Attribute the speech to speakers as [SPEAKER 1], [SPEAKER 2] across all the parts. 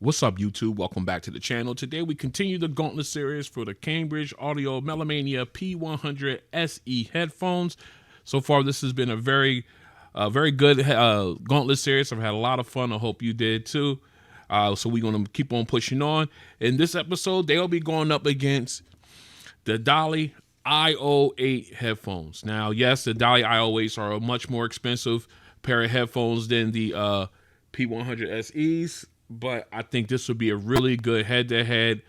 [SPEAKER 1] What's up, YouTube? Welcome back to the channel. Today we continue the Gauntlet Series for the Cambridge Audio Melomania P100 SE headphones. So far, this has been a very good Gauntlet Series. I've had a lot of fun. I hope you did too. So we're going to keep on pushing on. In this episode, they'll be going up against the Dali IO8 headphones. Now, yes, the Dali IO8s are a much more expensive pair of headphones than the P100 SEs. But I think this would be a really good head-to-head,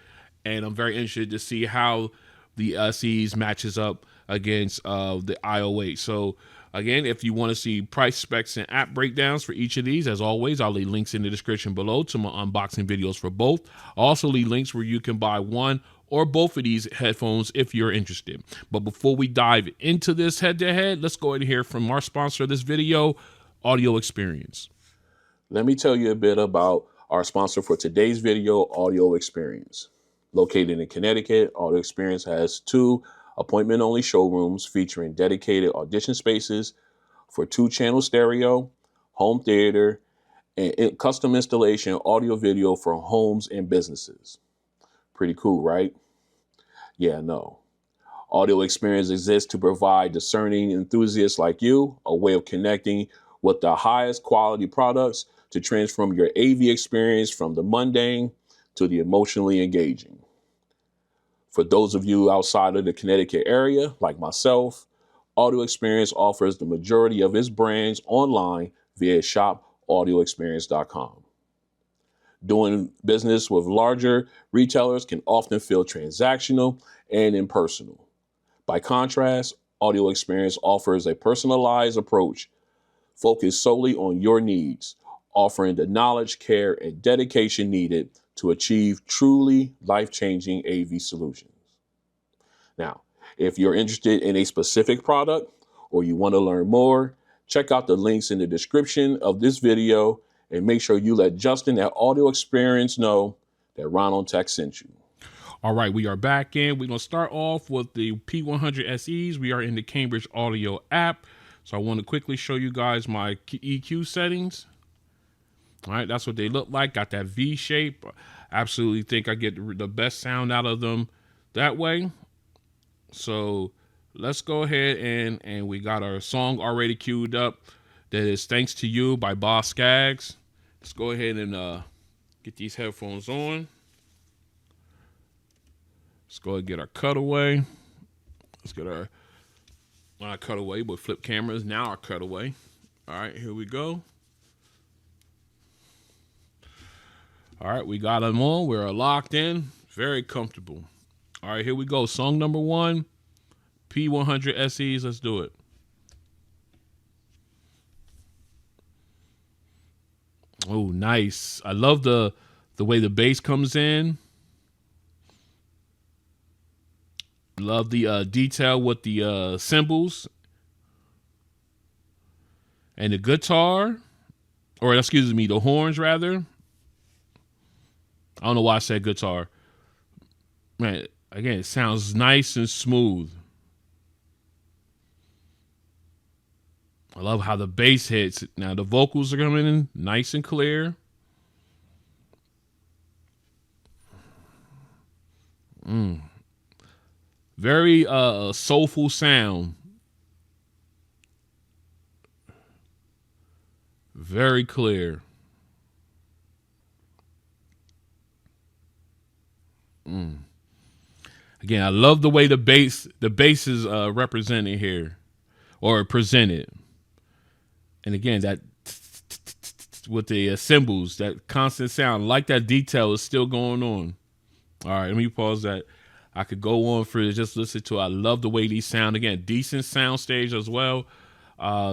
[SPEAKER 1] and I'm very interested to see how the SEs matches up against the iO-8. So, again, if you want to see price specs and app breakdowns for each of these, as always, I'll leave links in the description below to my unboxing videos for both. I'll also leave links where you can buy one or both of these headphones if you're interested. But before we dive into this head-to-head, let's go ahead and hear from our sponsor of this video, Audio Experience.
[SPEAKER 2] Let me tell you a bit about our sponsor for today's video, Audio Experience. Located in Connecticut, Audio Experience has 2 appointment-only showrooms featuring dedicated audition spaces for 2-channel stereo, home theater, and custom installation audio-video for homes and businesses. Pretty cool, right? Yeah, no. Audio Experience exists to provide discerning enthusiasts like you a way of connecting with the highest quality products to transform your AV experience from the mundane to the emotionally engaging. For those of you outside of the Connecticut area, like myself, Audio Experience offers the majority of its brands online via shopaudioexperience.com. Doing business with larger retailers can often feel transactional and impersonal. By contrast, Audio Experience offers a personalized approach focused solely on your needs, offering the knowledge, care, and dedication needed to achieve truly life-changing AV solutions. Now, if you're interested in a specific product or you want to learn more, check out the links in the description of this video and make sure you let Justin at Audio Experience know that Ronald Tech sent you.
[SPEAKER 1] All right, we are back in. We're going to start off with the P100 SEs. We are in the Cambridge Audio app. So I want to quickly show you guys my EQ settings. All right, that's what they look like. Got that V shape. Absolutely think I get the best sound out of them that way. So let's go ahead and we got our song already queued up. That is Thanks to You by Boss Skaggs. Let's go ahead and get these headphones on. Let's go ahead and get our cutaway. Let's get our not cutaway, but flip cameras. Now our cutaway. All right, here we go. All right, we got them on. We're locked in. Very comfortable. All right, here we go. Song number 1, P100 SEs. Let's do it. Oh, nice. I love the way the bass comes in. Love the detail with the cymbals and the guitar, or excuse me, the horns rather. I don't know why I said guitar. Man, again, it sounds nice and smooth. I love how the bass hits. Now the vocals are coming in nice and clear. Very soulful sound. Very clear. Again, I love the way the bass is represented here, or presented. And again, that with the cymbals, that constant sound, like that detail is still going on. All right, let me pause that. I could go on for just listen to it. I love the way these sound. Again, decent sound stage as well.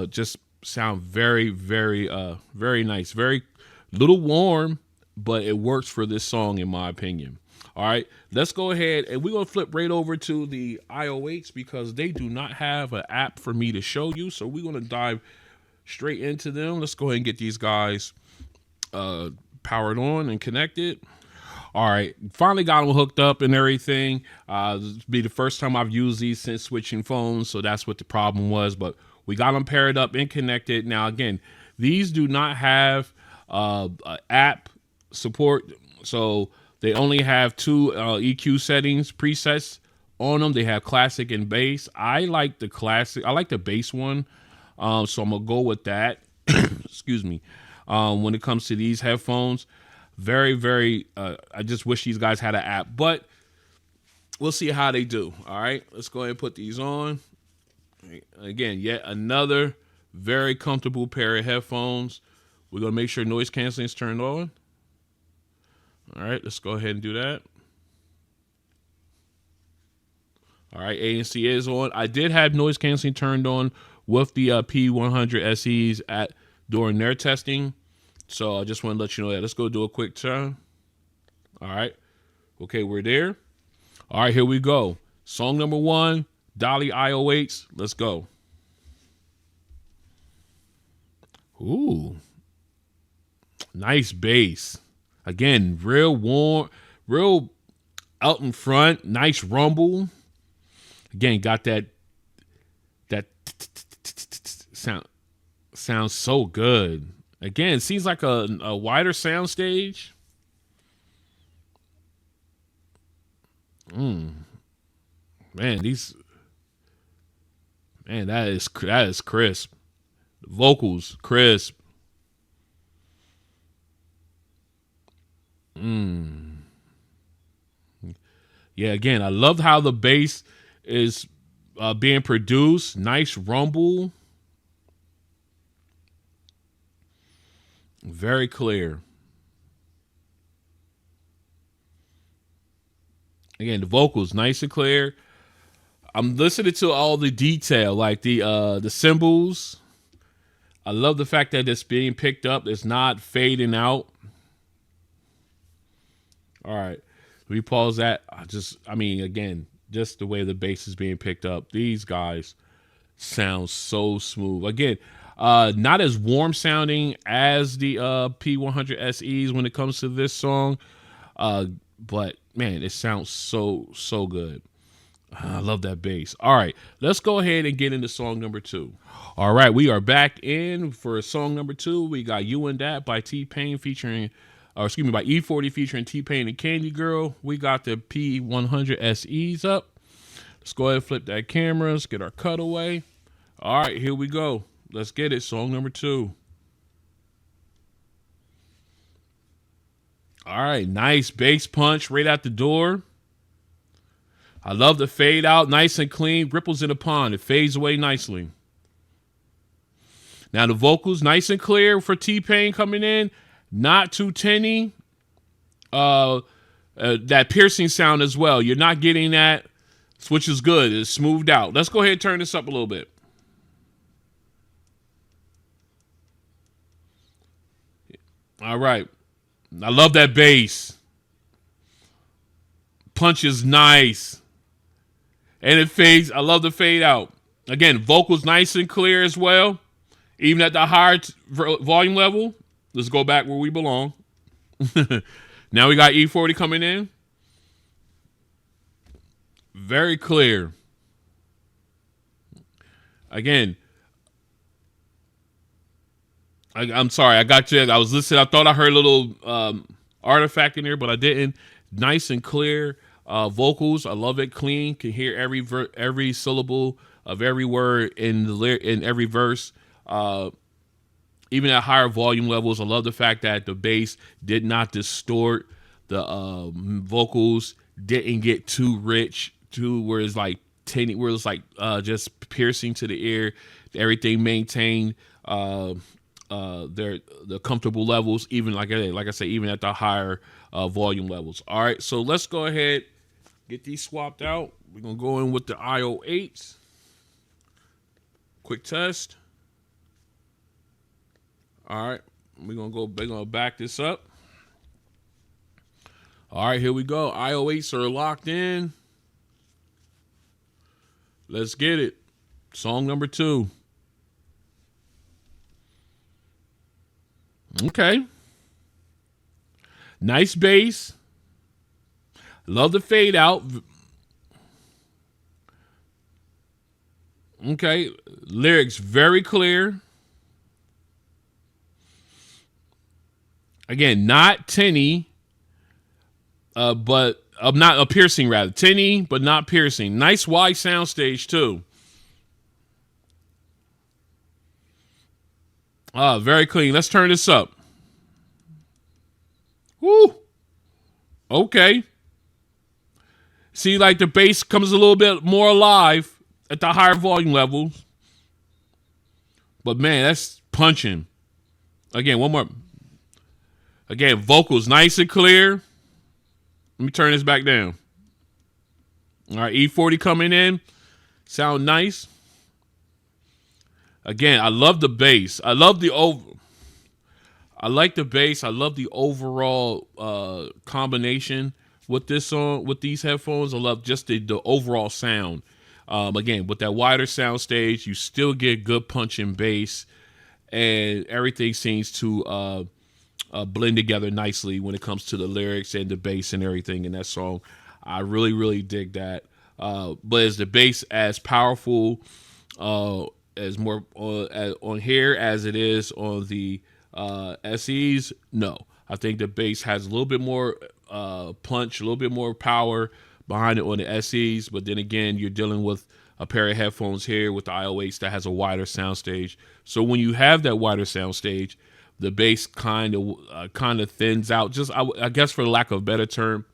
[SPEAKER 1] Just sound very, very, very nice. Very little warm, but it works for this song in my opinion. All right, let's go ahead and we're going to flip right over to the iO8s because they do not have an app for me to show you. So we're going to dive straight into them. Let's go ahead and get these guys powered on and connected. All right, finally got them hooked up and everything. This will be the first time I've used these since switching phones, so that's what the problem was. But we got them paired up and connected. Now, again, these do not have app support So they only have two EQ settings presets on them. They have classic and bass. I like the classic. I like the bass one. So I'm gonna go with that. Excuse me. When it comes to these headphones, very, very. I just wish these guys had an app, but we'll see how they do. All right, let's go ahead and put these on. Again, yet another very comfortable pair of headphones. We're gonna make sure noise canceling is turned on. All right, let's go ahead and do that. All right, ANC is on. I did have noise canceling turned on with the P100 SEs during their testing. So I just want to let you know that. Let's go do a quick turn. All right. Okay, we're there. All right, here we go. Song number 1, Dali IO8s. Let's go. Ooh. Nice bass. Again, real warm, real out in front. Nice rumble. Again, got that sound. Sounds so good. Again, it seems like a wider sound stage. Man, that is crisp. Vocals crisp. Yeah, again, I love how the bass is being produced. Nice rumble. Very clear. Again, the vocals nice and clear. I'm listening to all the detail, like the cymbals. I love the fact that it's being picked up. It's not fading out. All right. We pause that. Again, just the way the bass is being picked up. These guys sound so smooth. Again, not as warm sounding as the P100 SEs when it comes to this song. But man, it sounds so good. I love that bass. All right, let's go ahead and get into song number 2. All right, we are back in for song number 2. We got You and That by T-Pain by E40 featuring T-Pain and Candy Girl. We got the P100 SEs up. Let's go ahead and flip that camera. Let's get our cutaway. All right, here we go. Let's get it. Song number 2. All right, nice bass punch right out the door. I love the fade out, nice and clean. Ripples in the pond. It fades away nicely. Now the vocals, nice and clear for T-Pain coming in. Not too tinny. That piercing sound as well. You're not getting that, which is good. It's smoothed out. Let's go ahead and turn this up a little bit. All right. I love that bass. Punch is nice. And it fades. I love the fade out. Again, vocals nice and clear as well. Even at the higher volume level. Let's go back where we belong. Now we got E40 coming in. Very clear. Again, I'm sorry. I got you. I was listening. I thought I heard a little artifact in there, but I didn't. Nice and clear vocals. I love it. Clean. Can hear every syllable of every word in every verse. Even at higher volume levels, I love the fact that the bass did not distort. The vocals didn't get too rich, where it's like tinny, where it's like just piercing to the ear. Everything maintained the comfortable levels, even like I said, even at the higher volume levels. All right, so let's go ahead, get these swapped out. We're gonna go in with the iO-8. Quick test. All right, we're gonna back this up. All right, here we go. iO-8s are locked in. Let's get it. Song number 2. Okay. Nice bass. Love the fade out. Okay. Lyrics very clear. Again, not tinny. but not a piercing, rather tinny, but not piercing. Nice wide soundstage too. Very clean. Let's turn this up. Woo. Okay. See, like the bass comes a little bit more alive at the higher volume levels. But man, that's punching. Again, one more. Again, vocals nice and clear. Let me turn this back down. All right, E40 coming in. Sound nice. Again, I love the bass. I like the bass. I love the overall combination with this song, with these headphones. I love just the overall sound. Again, with that wider sound stage, you still get good punching bass, and everything seems to blend together nicely when it comes to the lyrics and the bass and everything in that song. I really, really dig that. But is the bass as powerful as more on here as it is on the SEs? No. I think the bass has a little bit more punch, a little bit more power behind it on the SEs. But then again, you're dealing with a pair of headphones here with the iO-8s that has a wider soundstage. So when you have that wider soundstage, the bass kind of thins out. Just I guess for lack of a better term,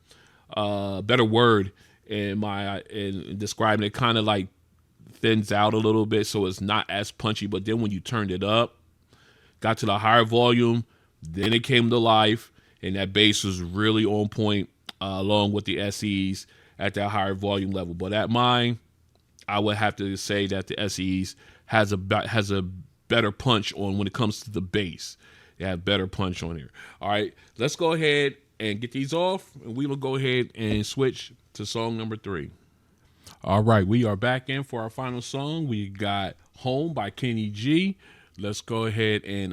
[SPEAKER 1] better word in describing it, kind of like thins out a little bit, so it's not as punchy. But then when you turned it up, got to the higher volume, then it came to life, and that bass was really on point, along with the SEs at that higher volume level. But at mine, I would have to say that the SEs has a better punch on when it comes to the bass. They have better punch on here. All right, let's go ahead and get these off, and we will go ahead and switch to song number 3. All right, we are back in for our final song. We got Home by Kenny G. Let's go ahead and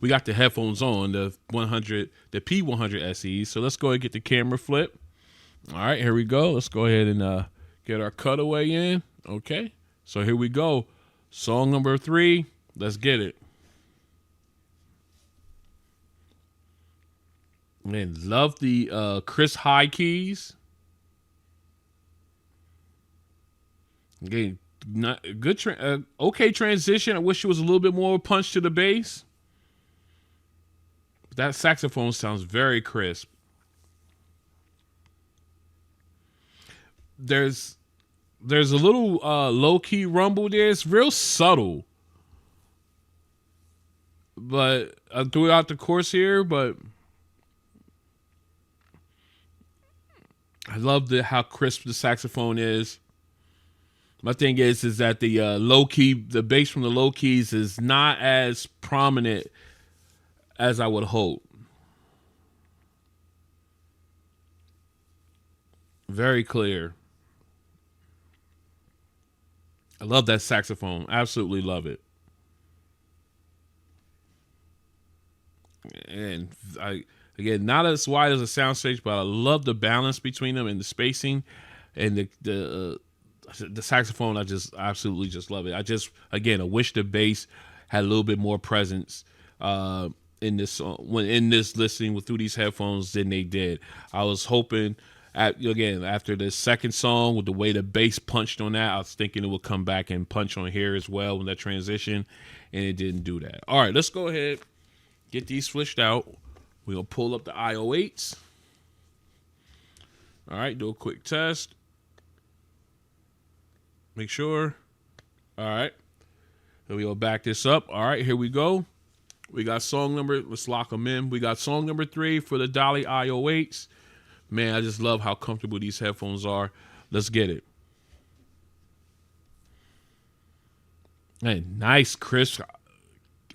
[SPEAKER 1] we got the headphones on, the P100 SEs. So let's go ahead and get the camera flip. All right, here we go. Let's go ahead and get our cutaway in. Okay, so here we go. Song number 3. Let's get it. Man, love the crisp high keys. Again, not good. Okay transition. I wish it was a little bit more punch to the bass. But that saxophone sounds very crisp. There's a little low key rumble there. It's real subtle, but throughout the course here. But I love how crisp the saxophone is. My thing is that the low key, the bass from the low keys is not as prominent as I would hope. Very clear. I love that saxophone. Absolutely love it. And again, not as wide as a soundstage, but I love the balance between them and the spacing and the saxophone. I just absolutely just love it. I wish the bass had a little bit more presence in this listening through these headphones than they did. I was hoping after the second song, with the way the bass punched on that, I was thinking it would come back and punch on here as well in that transition, and it didn't do that. All right, let's go ahead, get these switched out. We'll pull up the iO-8s. All right, do a quick test. Make sure. All right. Then we'll back this up. All right, here we go. We got song number, let's lock them in. We got song number 3 for the Dali IO8s. Man, I just love how comfortable these headphones are. Let's get it. Man, nice, crisp,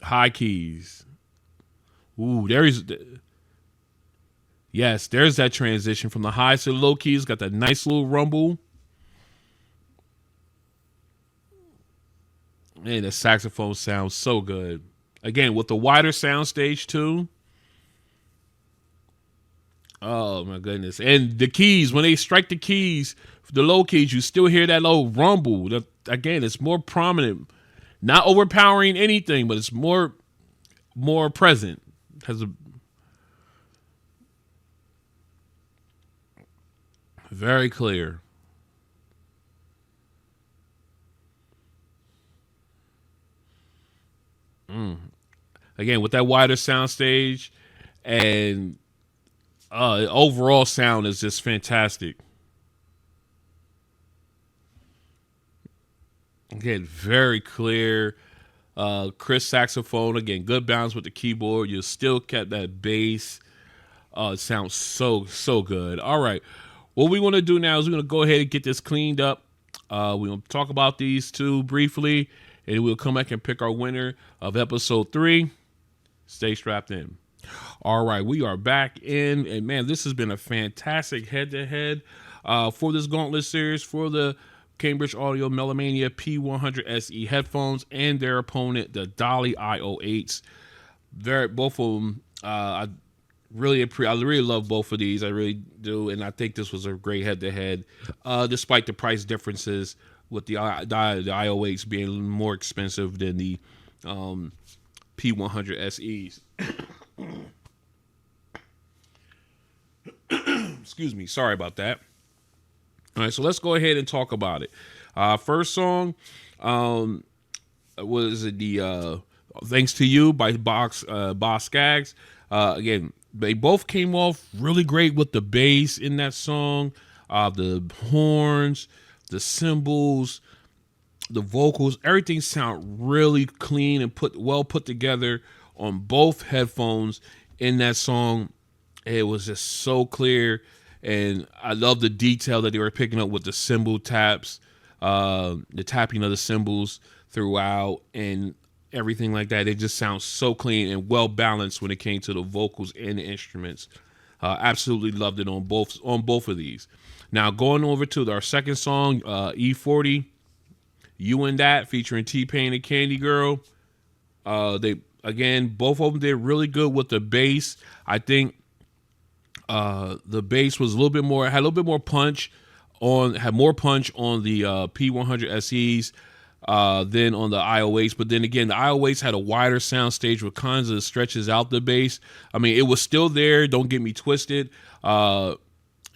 [SPEAKER 1] high keys. Ooh, there's that transition from the highs to the low keys. Got that nice little rumble. Man, the saxophone sounds so good. Again, with the wider sound stage too. Oh my goodness. And the keys, when they strike the keys, the low keys, you still hear that low rumble. Again, it's more prominent. Not overpowering anything, but it's more present. Very clear. Again, with that wider soundstage, and overall sound is just fantastic. Again, very clear. Chris saxophone. Again, good balance with the keyboard. You still kept that bass. It sounds so good. All right. What we want to do now is we're going to go ahead and get this cleaned up. We're going to talk about these two briefly, and we'll come back and pick our winner of episode 3. Stay strapped in. All right, we are back in, and man, this has been a fantastic head-to-head for this Gauntlet Series for the Cambridge Audio Melomania P100 SE headphones and their opponent, the Dali IO8s. Both of them, I really love both of these. I really do, and I think this was a great head-to-head, despite the price differences with the IO8s being more expensive than the P100 SEs. Excuse me. Sorry about that. All right, so let's go ahead and talk about it. First song was the Thanks to You by Boss Skaggs. Again, they both came off really great with the bass in that song, the horns, the cymbals, the vocals. Everything sound really clean and well put together on both headphones in that song. It was just so clear, and I love the detail that they were picking up with the cymbal taps, the tapping of the cymbals throughout, and everything like that. It just sounds so clean and well balanced when it came to the vocals and the instruments. Absolutely loved it on both of these. Now going over to our second song, E40, You and That, featuring T-Pain and Candy Girl. Both of them did really good with the bass. I think the bass was had a little bit more punch had more punch on the P100 SEs than on the iO8s. But then again, the iO8s had a wider sound stage with kinds of stretches out the bass. I mean, it was still there. Don't get me twisted.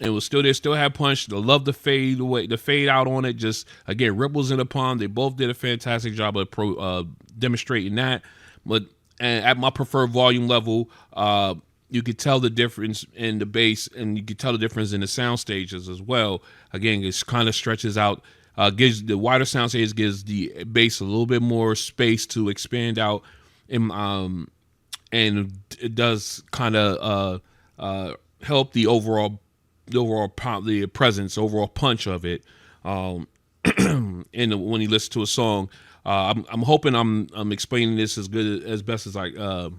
[SPEAKER 1] It was still there, still had punch. I love the fade out on it. Just again, ripples in the pond. They both did a fantastic job of demonstrating that. But at my preferred volume level, you could tell the difference in the bass, and you could tell the difference in the sound stages as well. Again, it kind of stretches out, gives the wider sound stage, gives the bass a little bit more space to expand out, and it does kind of help the overall presence, overall punch of it. When you listen to a song, I'm hoping I'm explaining this as best as I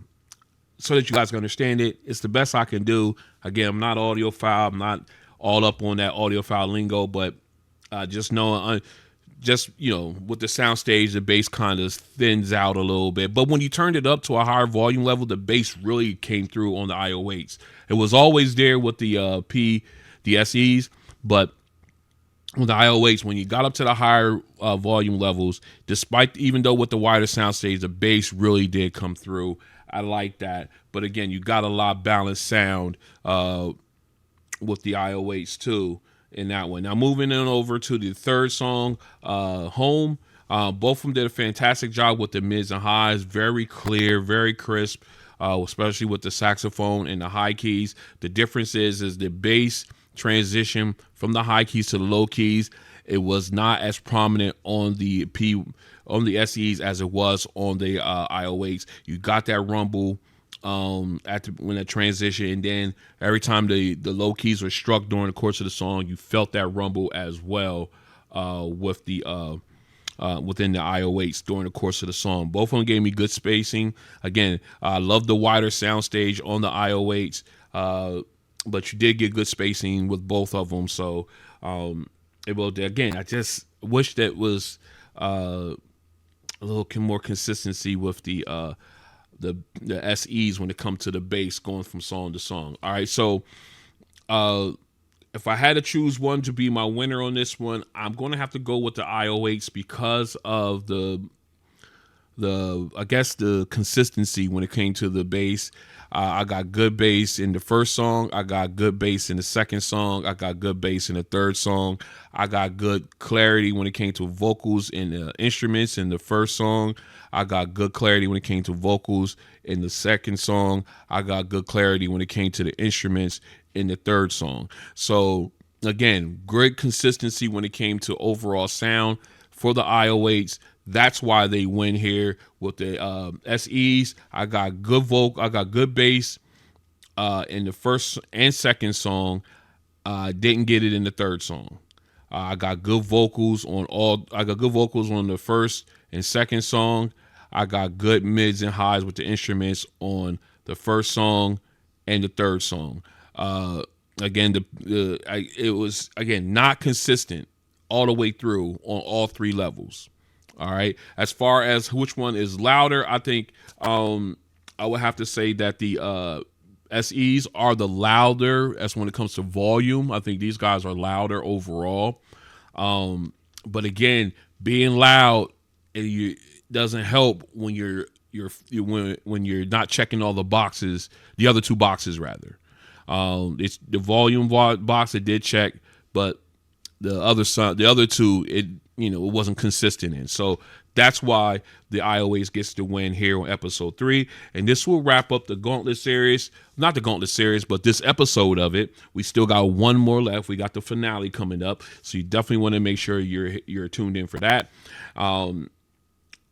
[SPEAKER 1] so that you guys can understand it. It's the best I can do. Again, I'm not audiophile. I'm not all up on that audiophile lingo, but just know, with the sound stage, the bass kind of thins out a little bit. But when you turned it up to a higher volume level, the bass really came through on the iO8s. It was always there with the SEs, but with the iO8s, when you got up to the higher volume levels, even though with the wider sound stage, the bass really did come through. I like that. But again, you got a lot of balanced sound with the iO8s too in that one. Now moving on over to the third song, Home. Both of them did a fantastic job with the mids and highs. Very clear, very crisp, especially with the saxophone and the high keys. The difference is the bass transition from the high keys to the low keys. It was not as prominent on the SEs as it was on the iO8s. You got that rumble when that transition, and then every time the low keys were struck during the course of the song, you felt that rumble as well with the within the iO8s during the course of the song. Both of them gave me good spacing. Again, I love the wider soundstage on the iO8s, but you did get good spacing with both of them. So again, I just wish that was a little more consistency with the SEs when it comes to the bass going from song to song. All right, so if I had to choose one to be my winner on this one, I'm going to have to go with the iO8s because of the I guess the consistency when it came to the bass. I got good bass in the first song. I got good bass in the second song. I got good bass in the third song. I got good clarity when it came to vocals and the instruments in the first song. I got good clarity when it came to vocals in the second song. I got good clarity when it came to the instruments in the third song. So again, great consistency when it came to overall sound for the iO-8s. That's why they win here with the SEs. I got good I got good bass in the first and second song. Didn't get it in the third song. I got good vocals on all. I got good vocals on the first and second song. I got good mids and highs with the instruments on the first song and the third song. Again, it was again not consistent all the way through on all three levels. All right. As far as which one is louder, I think I would have to say that the SEs are the louder as when it comes to volume. I think these guys are louder overall. But again, being loud doesn't help when when you're not checking all the boxes, the other two boxes rather. It's the volume box it did check, but the other two, it wasn't consistent in. So that's why the iO-8 gets to win here on episode 3. And this will wrap up the Gauntlet Series. Not the Gauntlet Series, but this episode of it. We still got one more left. We got the finale coming up. So you definitely want to make sure you're tuned in for that.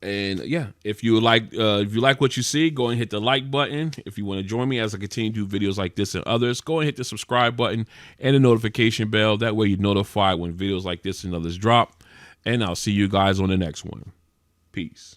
[SPEAKER 1] And yeah, if you like what you see, go and hit the like button. If you want to join me as I continue to do videos like this and others, go and hit the subscribe button and the notification bell. That way you're notified when videos like this and others drop. And I'll see you guys on the next one. Peace.